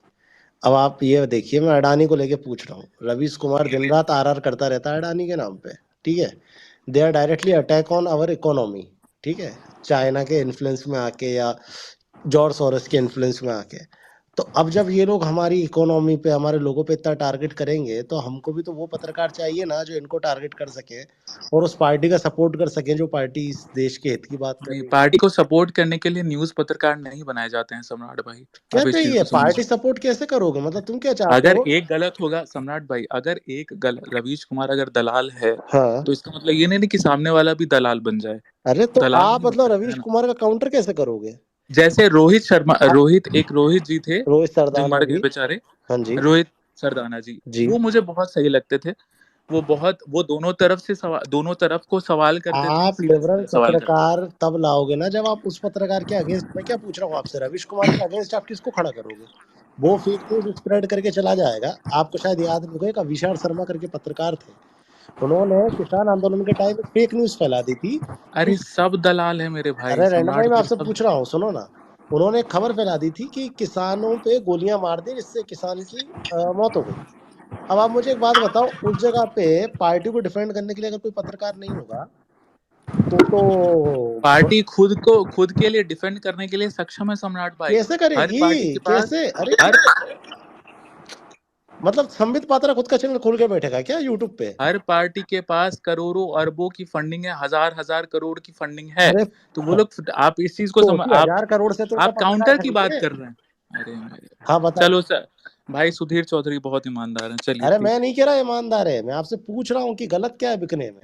अब आप ये देखिए, मैं अडानी को लेके पूछ रहा हूँ। रवीश कुमार दिन रात आरआर करता रहता है अडानी के नाम पे, ठीक है। They are directly attack on our economy, ठीक है, चाइना के इन्फ्लुएंस में आके या जॉर्ज सोरोस के इन्फ्लुएंस में आके। तो अब जब ये लोग हमारी इकोनॉमी पे, हमारे लोगों पे इतना टारगेट करेंगे, तो हमको भी तो वो पत्रकार चाहिए ना जो इनको टारगेट कर सके और उस पार्टी का सपोर्ट कर सके, जो पार्टी इस देश के हित की बात कर नहीं, रही है। पार्टी को सपोर्ट करने के लिए न्यूज पत्रकार नहीं बनाए जाते हैं सम्राट भाई। क्या आप इस चीज चाहिए, को पार्टी समझो। सपोर्ट कैसे करोगे, मतलब तुम क्या चाहते अगर हो? एक गलत होगा सम्राट भाई, अगर एक रवीश कुमार अगर दलाल है, हाँ, तो इसका मतलब ये नहीं कि सामने वाला भी दलाल बन जाए। अरे तो दलाल आप नहीं हो मतलब सकता है रवीश ना। कुमार का काउंटर कैसे करोगे? जैसे रोहित शर्मा, आप रोहित जी थे, रोहित जो सरदाना मर गए जी। बेचारे, हाँ जी रोहित सरदाना जी, जी। वो मुझे बहुत सही लगते थे। वो दोनों तरफ को सवाल करते थे, आप सीधे लिबरल सीधे सवाल करते थे। पत्रकार तब लाओगे ना जब आप उस पत्रकार के अगेंस्ट, मैं क्या पूछ रहा हूँ आपसे, रवीश कुमार के अगेंस्ट आप किसको खड़ा करोगे? वो फेक न्यूज स्प्रेड करके चला जाएगा। आपको शायद याद नहीं होगा, एक अविशार शर्मा करके पत्रकार थे, उन्होंने किसान आंदोलन के टाइम फेक न्यूज फैला दी थी कि, अरे सब दलाल है मेरे भाई, अरे रैंडम सम्राट भाई मैं भाई आपसे सब। पूछ रहा हूँ, सुनो ना। उन्होंने एक खबर फैला दी थी कि किसानों पे गोलियां मार दी जिससे किसान की मौत हो गई। अब आप मुझे एक बात बताओ, उस जगह पे पार्टी को डिफेंड करने के लिए अगर कोई पत्रकार नहीं होगा तो पार्टी खुद के लिए डिफेंड करने के लिए सक्षम है सम्राट भाई। कैसे हर पार्टी करेगी, के पास कैसे? अरे हर मतलब संबित पात्रा खुद का चैनल खोल के बैठेगा क्या यूट्यूब पे? हर पार्टी के पास करोड़ों अरबों की फंडिंग है, हजार हजार करोड़ की फंडिंग है। अरे तो वो लोग, आप इस चीज को तो उसी आप 1000 करोड़ से तो उनका पत्रकार काउंटर की बात खरीदे। कर रहे हैं। अरे मेरे भाई, हाँ बताइए। चलो सर, भाई सुधीर चौधरी बहुत ईमानदार हैं, चलिए अरे ठीक मैं है। नहीं कह रहा ईमानदार है, मैं आपसे पूछ रहा हूँ कि गलत क्या है बिकने में।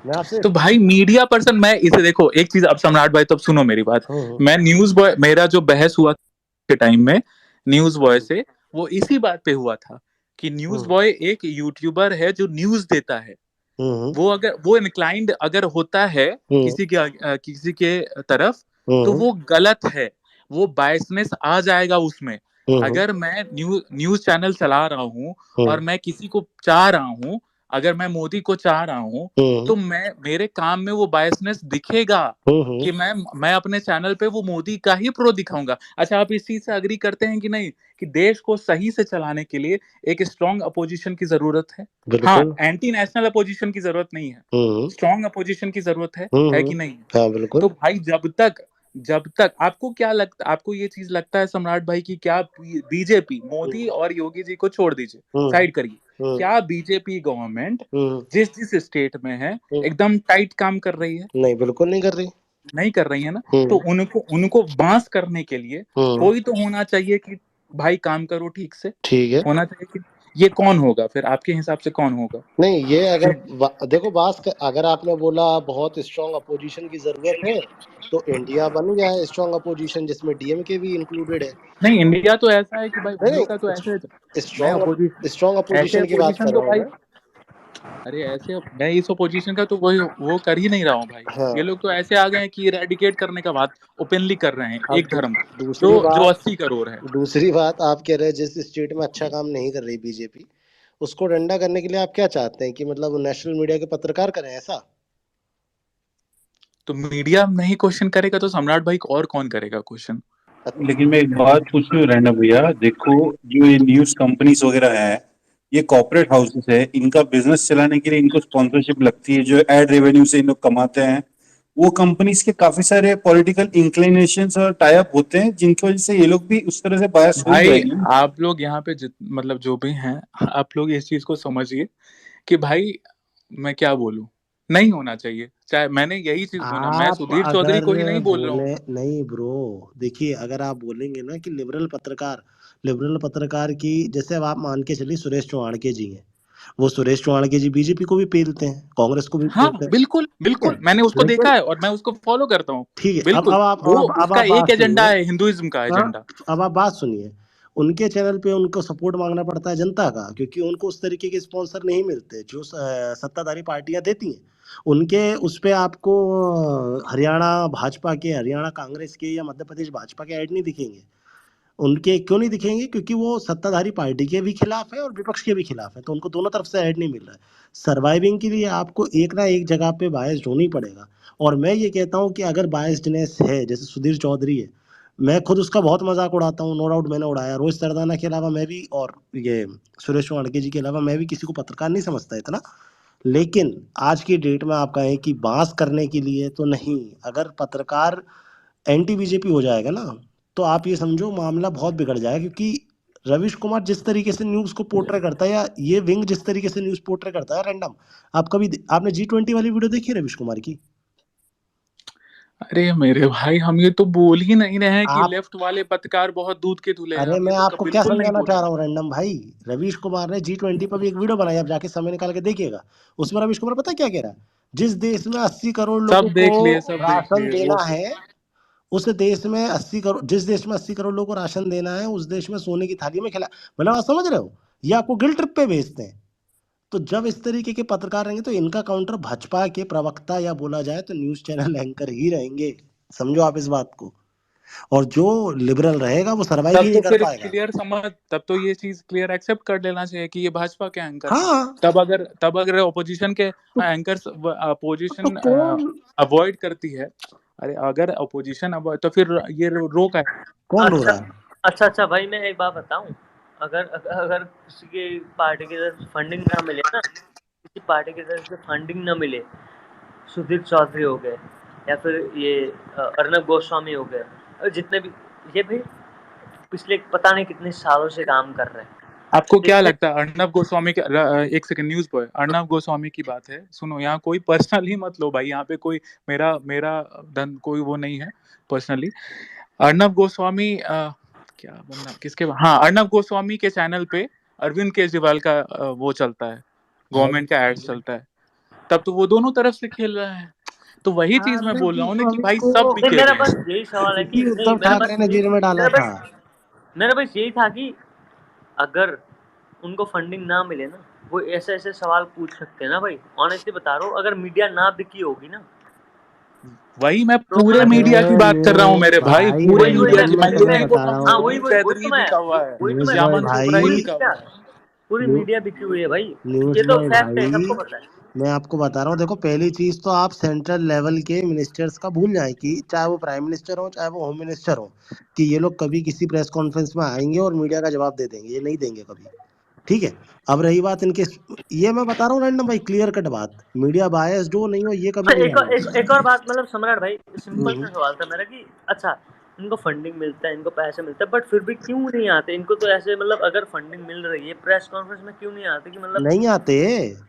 मैं आपसे तो भाई मीडिया पर्सन, मैं इसे देखो एक चीज, अब सम्राट भाई तब सुनो मेरी बात। हम्म मैं न्यूज बॉय, मेरा जो बहस हुआ के टाइम में न्यूज बॉय हम्म से, वो इसी बात पे हुआ था कि न्यूज हम्म बॉय एक यूट्यूबर है जो न्यूज देता है। हम्म वो अगर वो इंक्लाइंड अगर होता है हम्म किसी के तरफ, तो हम्म वो गलत है। वो बायसनेस आ जाएगा उसमें। हम्म अगर मैं न्यूज चैनल चला रहा हूँ और हम्म मैं किसी को चाह रहा हूँ, अगर मैं मोदी को चाह रहा हूँ, हम्म तो मेरे काम में वो बायसनेस दिखेगा हम्म कि मैं अपने चैनल पे वो मोदी का ही प्रो दिखाऊंगा। अच्छा, आप इस चीज से अग्री करते हैं कि नहीं, कि देश को सही से चलाने के लिए एक स्ट्रॉन्ग अपोजिशन की जरूरत है? हाँ, बिल्कुल। एंटी नेशनल अपोजिशन की जरूरत नहीं है, हम्म स्ट्रॉन्ग अपोजिशन की जरूरत है कि नहीं? हाँ बिल्कुल। तो भाई जब तक आपको क्या लगता, आपको ये चीज लगता है सम्राट भाई की, क्या बीजेपी, मोदी हम्म और योगी जी को छोड़ दीजिए, हम्म साइड करिए, हम्म क्या बीजेपी गवर्नमेंट हम्म जिस जिस स्टेट में है हम्म, एकदम टाइट काम कर रही है? नहीं बिल्कुल नहीं कर रही। नहीं कर रही है ना। तो हम्म उनको उनको बांस करने के लिए हम्म कोई तो होना चाहिए कि भाई काम करो ठीक से, ठीक है। होना चाहिए कि ये कौन होगा फिर आपके हिसाब से, कौन होगा? नहीं ये अगर देखो अगर आपने बोला बहुत स्ट्रांग अपोजिशन की जरूरत है, तो इंडिया बन गया है स्ट्रांग अपोजिशन जिसमें डीएमके भी इंक्लूडेड है। नहीं, इंडिया तो ऐसा है कि भाई नहीं हम लोग का तो ऐसे है। नहीं, मैं अपोजिशन, स्ट्रांग ऐसे अपोजिशन की बात अपोजिशन कर तो रहा हूँ भाई, मैं। अरे ऐसे मैं इस अपोजिशन का तो वो कर ही नहीं रहा हूँ भाई। ये हाँ, लोग तो ऐसे आ गए हैं कि इरेडिकेट करने का बात ओपनली कर रहे हैं, अब एक धर्म को, दूसरी जो बात, 80 करोड़ है। आप कह रहे हैं जिस स्टेट में अच्छा काम नहीं कर रही बीजेपी, उसको डंडा करने के लिए आप क्या चाहते हैं कि मतलब नेशनल मीडिया के पत्रकार करें ऐसा? तो मीडिया नहीं क्वेश्चन करेगा तो सम्राट भाई को और कौन करेगा क्वेश्चन? लेकिन मैं एक बात पूछ रही हूँ रैंडम भैया, देखो जो ये न्यूज कंपनीज वगैरह है, ये कॉर्पोरेट हाउसेस है, इनका बिजनेस चलाने के लिए इनको स्पॉन्सरशिप लगती है, जो एड रेवेन्यू से इन लोग कमाते हैं, वो कंपनीज के काफी सारे पॉलिटिकल इंक्लिनेशंस और टाई अप होते हैं, जिनकी वजह से ये लोग भी उस तरह से बायस हो ही भाई जाएंगे। आप लोग यहाँ पे मतलब जो भी हैं, आप लोग इस चीज को समझिए कि भाई मैं क्या बोलूं, नहीं होना चाहिए। चाहे मैंने यही चीज बोला, मैं आप सुधीर चौधरी अगर को ही नहीं बोल रहा बोले, हूँ। नहीं ब्रो, देखिए अगर आप बोलेंगे ना कि लिबरल पत्रकार की, जैसे अब आप मान के चलिए सुरेश चौहान के जी हैं, वो सुरेश चौहान के जी बीजेपी को भी पेलते हैं, कांग्रेस को भी हाँ पेलते हैं, बिल्कुल ठीक है। बिल्कुल, मैंने उसको लेकिन देखा है और मैं उसको फॉलो करता हूँ। ठीक है, बिल्कुल, वो अब उसका आप बात एक एजेंडा सुनिए। है, हिंदुइज्म का हाँ, एजेंडा। अब आप बात सुनिए। उनके चैनल पे उनको सपोर्ट मांगना पड़ता है जनता का, क्योंकि उनको उस तरीके के स्पॉन्सर नहीं मिलते जो सत्ताधारी पार्टियां देती हैं। उनके उस पे आपको हरियाणा भाजपा के, हरियाणा कांग्रेस के या मध्य प्रदेश भाजपा के ऐड नहीं दिखेंगे। उनके क्यों नहीं दिखेंगे? क्योंकि वो सत्ताधारी पार्टी के भी खिलाफ है और विपक्ष के भी खिलाफ है, तो उनको दोनों तरफ से ऐड नहीं मिल रहा है। सर्वाइविंग के लिए आपको एक ना एक जगह पे बायस्ड होना ही पड़ेगा। और मैं ये कहता हूँ कि अगर बायस्डनेस है, जैसे सुधीर चौधरी है, मैं खुद उसका बहुत मजाक उड़ाता हूँ, नो डाउट मैंने उड़ाया। रोहित सरदाना के अलावा मैं भी, और ये सुरेश वाड़के जी के अलावा मैं भी किसी को पत्रकार नहीं समझता इतना। लेकिन आज की डेट में आप कहें कि बांस करने के लिए तो नहीं, अगर पत्रकार एंटी बीजेपी हो जाएगा ना, तो आप ये समझो मामला बहुत बिगड़ जाएगा। क्योंकि रविश कुमार जिस तरीके से न्यूज को पोर्ट्रे करता है, या ये विंग जिस तरीके से न्यूज पोर्ट्रे करता है रैंडम, आप कभी आपने G20 वाली वीडियो देखी है रविश कुमार की? अरे मेरे भाई, हम ये तो बोल ही नहीं रहे हैं कि आप, लेफ्ट वाले पत्रकार बहुत दूध के धुले हैं, अरे हम ये मैं तो आपको क्या बिल्कुल नहीं समझाना बोल चाह रहे रहा हैं। हूँ रैंडम भाई, रविश कुमार ने G20 पर भी एक वीडियो बनाई, आप जाके समय निकाल के देखिएगा। उसमें रविश कुमार पता है क्या कह रहा है? जिस देश में 80 करोड़ लोगों सब को देख लिए, सब देख राशन लिए वो। देना है, उस देश में 80 करोड़, जिस देश में 80 करोड़ लोगों को राशन देना है, उस देश में सोने की थाली में खिला, मतलब आप समझ रहे हो? ये आपको गिल्ट ट्रिप पे भेजते हैं। तो जब इस तरीके के पत्रकार रहेंगे तो इनका काउंटर भाजपा के प्रवक्ता, या बोला जाए तो न्यूज चैनल एंकर ही रहेंगे। समझो आप इस बात को। और जो लिबरल रहेगा वो सरवाइव तब ही नहीं तो कर फिर पाएगा। क्लियर समझ, तब तो ये चीज क्लियर एक्सेप्ट कर लेना चाहिए कि ये भाजपा के एंकर हैं। हाँ, तब अगर ऑपोजिशन के तो, एंकर्स तो अपोजिशन कौन अवॉइड करती है, अरे अगर अपोजिशन अवॉइड, तो फिर ये रोक है। कौन रो अच्छा रहा है? अच्छा भाई, मैं एक बात बताऊं। अगर अगर अगर किसी की पार्टी की तरफ से फंडिंग ना मिले ना, किसी पार्टी की तरफ से फंडिंग ना मिले, सुधीर चौधरी हो गए या फिर ये अर्नब गोस्वामी हो गए, और जितने भी ये भाई पिछले पता नहीं कितने सालों से काम कर रहे हैं। आपको क्या देखो, लगता है अर्नब गोस्वामी के, एक second, news boy, Arnab Goswami की बात है, सुनो, यहाँ कोई पर्सनल ही मत लो भाई, यहाँ पे कोई मेरा मेरा धन कोई वो नहीं है पर्सनली। अर्नब गोस्वामी क्या बंदा किसके, हाँ, अर्नब गोस्वामी के चैनल पे अरविंद केजरीवाल का वो चलता है, गवर्नमेंट का एड्स चलता है, तब तो वो दोनों तरफ से खेल रहा है। तो वही चीज मैं आनंद बोल रहा हूँ ना कि गोस्वामी भाई को सब नहीं, बिके मेरा हुए बस हैं। यही सवाल है कि क्योंकि नहीं, उद्धव ठाकरे ने जेल में डाला था। मेरा बस यही था कि अगर उनको फंडिंग ना मिले ना, वो ऐसे ऐसे सवाल पूछ सकते हैं ना भाई। ऑनेस्टली बता रहा हूँ, अगर मीडिया ना बिकी होगी ना, वही मैं तो पूरे मतलब मीडिया की अरे बात कर रहा हूँ न्यूज मेरे भाई, भाई, पूरे वही वही मीडिया मैं की, रैंडम मैं मैं ये तुम्हें नहीं मैं बोल बता रहा रहा हूँ हाँ, कि वही हूँ, अनूप वही वही तो सैदरी मैं बिका हुआ है, वही तो न्यूज मैं या बॉय मनसुख भाई, राय पूरी बिका मीडिया हुआ है। पूरी न्यू, मीडिया बिकी हुई है भाई। न्यूज ये तो बॉय फैक्ट है, भाई, सबको पता है। मैं आपको बता रहा हूँ, देखो पहली चीज तो आप सेंट्रल लेवल के मिनिस्टर्स का भूल जाए, कि चाहे वो प्राइम मिनिस्टर हो चाहे वो होम मिनिस्टर हो, कि ये लोग कभी किसी प्रेस कॉन्फ्रेंस में आएंगे और मीडिया का जवाब दे देंगे? ये नहीं देंगे कभी। ठीक है। अब रही बात इनके, ये मैं बता रहा हूँ रैंडम भाई, क्लियर कट बात, मीडिया बायस जो नहीं हो ये कभी अच्छा, नहीं एक और आएगा। बात, मतलब सम्राट भाई, सिंपल हम्म। सा सवाल था मेरा कि अच्छा, इनको फंडिंग मिलता है, इनको पैसे मिलते हैं, बट फिर भी क्यों नहीं आते इनको? तो ऐसे मतलब अगर फंडिंग मिल रही है, प्रेस कॉन्फ्रेंस में क्यों नहीं आते? कि मतलब नहीं आते,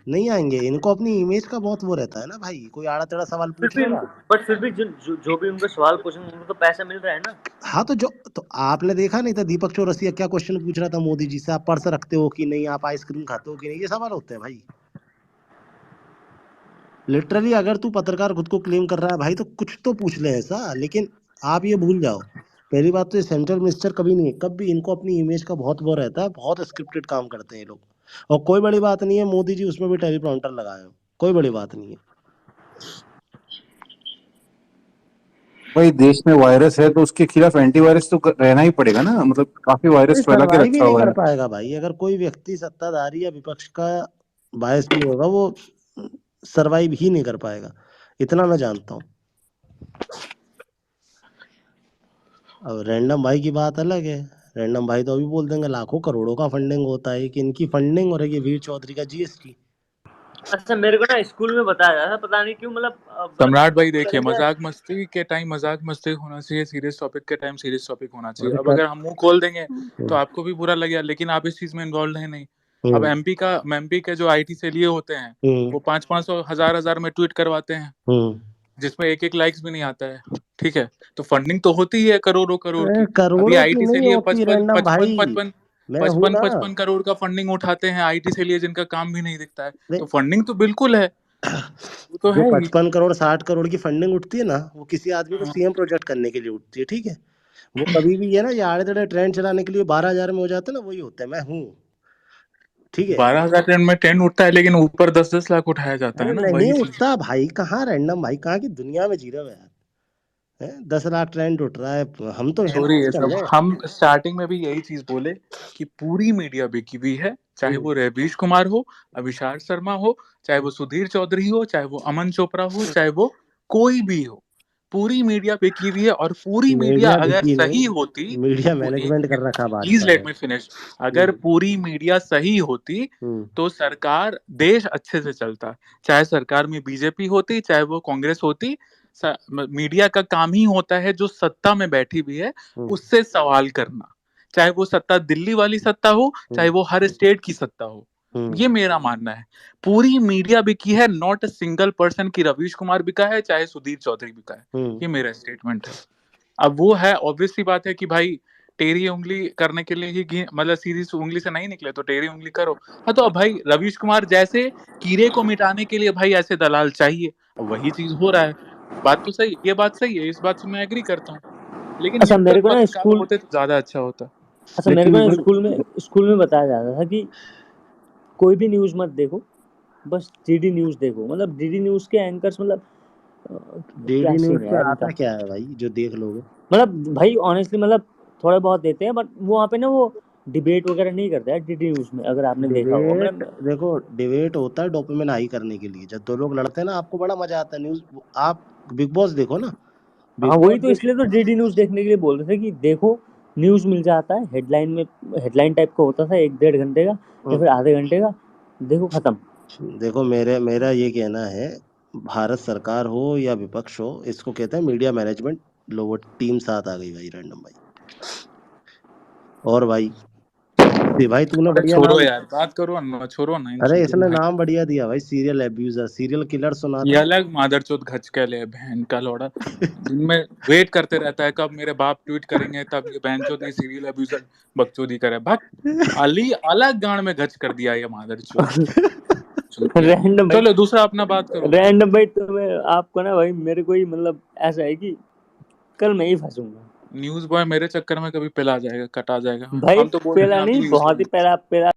नहीं आएंगे, इनको अपनी इमेज का बहुत वो रहता है ना भाई, कोई आड़ा टेढ़ा सवाल फिर पूछ भी लेगा। इनको, बट फिर भी जो भी उनको सवाल पूछेंगे उनको तो पैसा मिल रहा है ना। हाँ, तो जो, तो आपने देखा नहीं था दीपक चौरसिया क्या क्वेश्चन पूछ रहा था मोदी जी से, आप पर्स रखते हो कि नहीं, आप आइसक्रीम खाते हो कि नहीं, ये सवाल होते हैं भाई। लिटरली अगर तू पत्रकार खुद को क्लेम कर रहा है भाई, तो कुछ तो पूछ ले ऐसा। लेकिन आप ये भूल जाओ, पहली बात तो ये सेंट्रल मिनिस्टर कभी नहीं, कभी इनको अपनी इमेज का बहुत वो रहता है, बहुत स्क्रिप्टेड काम करते हैं ये लोग। और कोई बड़ी बात नहीं है, मोदी जी उसमें भी टेलीप्रॉम्प्टर लगाए हो, कोई बड़ी बात नहीं है। भाई देश में वायरस है तो उसके खिलाफ एंटीवायरस तो रहना ही पड़ेगा ना, मतलब काफी वायरस फैला के सर्वाइव ही रखा नहीं हुआ कर है। पाएगा भाई, अगर कोई व्यक्ति सत्ताधारी या विपक्ष का बायस नहीं होगा, वो सरवाइव ही नहीं कर पाएगा, इतना मैं जानता हूँ। अब रैंडम भाई की बात अलग है, रैंडम भाई तो अभी बोल देंगे लाखों करोड़ों का फंडिंग होता है, कि इनकी फंडिंग और है कि वीर चौधरी का जीएसटी। अच्छा मेरे को ना स्कूल में बताया जाता था, पता नहीं क्यों, मतलब सम्राट भाई देखिए, करेंगे। मजाक मस्ती के टाइम मजाक मस्ती होना चाहिए, सीरियस टॉपिक के टाइम सीरियस टॉपिक होना चाहिए। अभी अब कर अगर हम मुंह खोल देंगे तो आपको भी बुरा लगेगा, लेकिन आप इस चीज में इन्वॉल्व है नहीं। अब एमपी के जो आईटी से लिए होते हैं वो 500-500 हजार में ट्वीट करवाते हैं, जिसमें एक लाइक्स भी नहीं आता है। ठीक है, तो फंडिंग तो होती है करोड़ों करोड़ की। अभी करोड़ों की आईटी से नहीं लिए होती रैंडम भाई, मैं हूं ना। 55 करोड़ का फंडिंग उठाते हैं आईटी से लिए, जिनका काम भी नहीं दिखता है। नहीं, तो फंडिंग तो बिल्कुल है, वो तो जो है ही। 55 करोड़ 60 करोड़ की फंडिंग उठती है ना, वो किसी आदमी को सीएम प्रोजेक्ट करने के लिए उठती है, ठीक है। वो कभी भी है ना, ये आड़े टेढ़े ट्रेंड चलाने के लिए 12,000 में हो जाता है ना, वही होता है, मैं हूँ, ठीक है। 12,000 ट्रेंड में ट्रेंड उठता है, लेकिन ऊपर 10-10 लाख उठाया जाता अरे है ना, नहीं वही चीज। उठता भाई, कहाँ रैंडम भाई, कहाँ की दुनिया में जी रहे हो यार, 10 लाख ट्रेंड उठ रहा है, हम तो है ना छोड़िए ये उस सब, में। हम स्टार्टिंग में भी यही चीज बोले कि पूरी मीडिया बिकी हुई है, चाहे वो रवीश कुमार हो, अभिषाक शर्मा हो, चाहे वो सुधीर चौधरी हो, चाहे वो अमन चोपड़ा हो, चाहे वो कोई भी हो, पूरी मीडिया बिकी हुई है। और पूरी मीडिया मीडिया अगर बिकी सही नहीं, होती, मीडिया वो एक मैनेजमेंट मिनट कर रखा प्लीज भाजपा लेट ने। मी फिनिश, अगर पूरी मीडिया सही होती तो सरकार, देश अच्छे से चलता। चाहे सरकार में बीजेपी होती, चाहे वो कांग्रेस होती, मीडिया का काम ही होता है जो सत्ता में बैठी हुई है उससे सवाल करना, चाहे वो सत्ता दिल्ली वाली सत्ता हो, चाहे वो हर स्टेट की सत्ता हो। ये मेरा मानना है। पूरी मीडिया बिकी है, नॉट अ सिंगल पर्सन की रवीश कुमार बिका है, चाहे सुधीर चौधरी बिका है। ये मेरा स्टेटमेंट है। अब वो है, ऑब्वियस सी बात है कि भाई टेढ़ी उंगली करने के लिए ही, मतलब सीधी उंगली से नहीं निकले तो टेढ़ी उंगली करो। हाँ, तो अब भाई रवीश कुमार जैसे कीड़े को मिटाने के लिए भाई ऐसे दलाल चाहिए, अब वही चीज हो रहा है। बात तो सही, ये बात सही है, इस बात से मैं एग्री करता हूँ, लेकिन अच्छा मेरे न्यूट्रल को ना पत्रकार स्कूल होते तो ज्यादा अच्छा होता। अच्छा मेरे को ना स्कूल में बताया जाता था कि कोई भी न्यूज़ मत देखो, बस डीडी न्यूज़ देखो। मतलब डीडी न्यूज़ के एंकर्स, मतलब क्या डीडी न्यूज सीन है पे यार इनका। आता क्या है भाई, जो देख लोगे। मतलब भाई ऑनेस्टली, मतलब थोड़े बहुत देते हैं, बट वहाँ पे ना वो डिबेट वगैरह नहीं करते हैं डीडी न्यूज़ में, अगर आपने देखा होगा। डिबेट मतलब देखो, डिबेट होता है डोपामिन हाई करने के लिए, जब दो लोग लड़ते हैं ना आपको बड़ा मजा आता है। न्यूज आप बिग बॉस देखो ना, बिग हाँ, वही बॉस तो, इसलिए तो डीडी न्यूज़ देखने के लिए बोल रहे थे कि देखो, न्यूज़ मिल जाता है हेडलाइन में, हेडलाइन टाइप का होता था 1-1.5 घंटे का या फिर आधे घंटे का, देखो खत्म। देखो मेरा ये कहना है, भारत सरकार हो या विपक्ष हो, इसको कहते हैं मीडिया मैनेजमेंट। लो वो टीम साथ आ गई भाई, रैंडम भाई। और भाई भाई तूने अरे बढ़िया छोड़ो नाम, यार, बात करो ना, छोड़ो ना इन अरे चीजों इसने भाई। नाम बढ़िया दिया भाई, सीरियल एब्यूजर, सीरियल किलर सुना ये था। अलग मादरचोद घचकल है, बहन का लौड़ा, दिन में वेट करते रहता है कब मेरे बाप ट्वीट करेंगे, तब ये बहनचोद ये सीरियल अब्यूजर बकचोदी करे। भाग, अली अलग गांड में घच कर दिया ये मादरचोद। रैंडम भाई, चलो दूसरा अपना बात करो भाई। रैंडम भाई, तो मैं आपको ना भाई, मेरे को ही मतलब ऐसा है कि कल मैं ही फंसूंगा न्यूज बॉय मेरे चक्कर में कभी पिला जाएगा, कटा जाएगा। भाई। हम तो बोल रहे हैं पहला हम ही नहीं, न्यूज बहुत ही बॉय। पहला पहला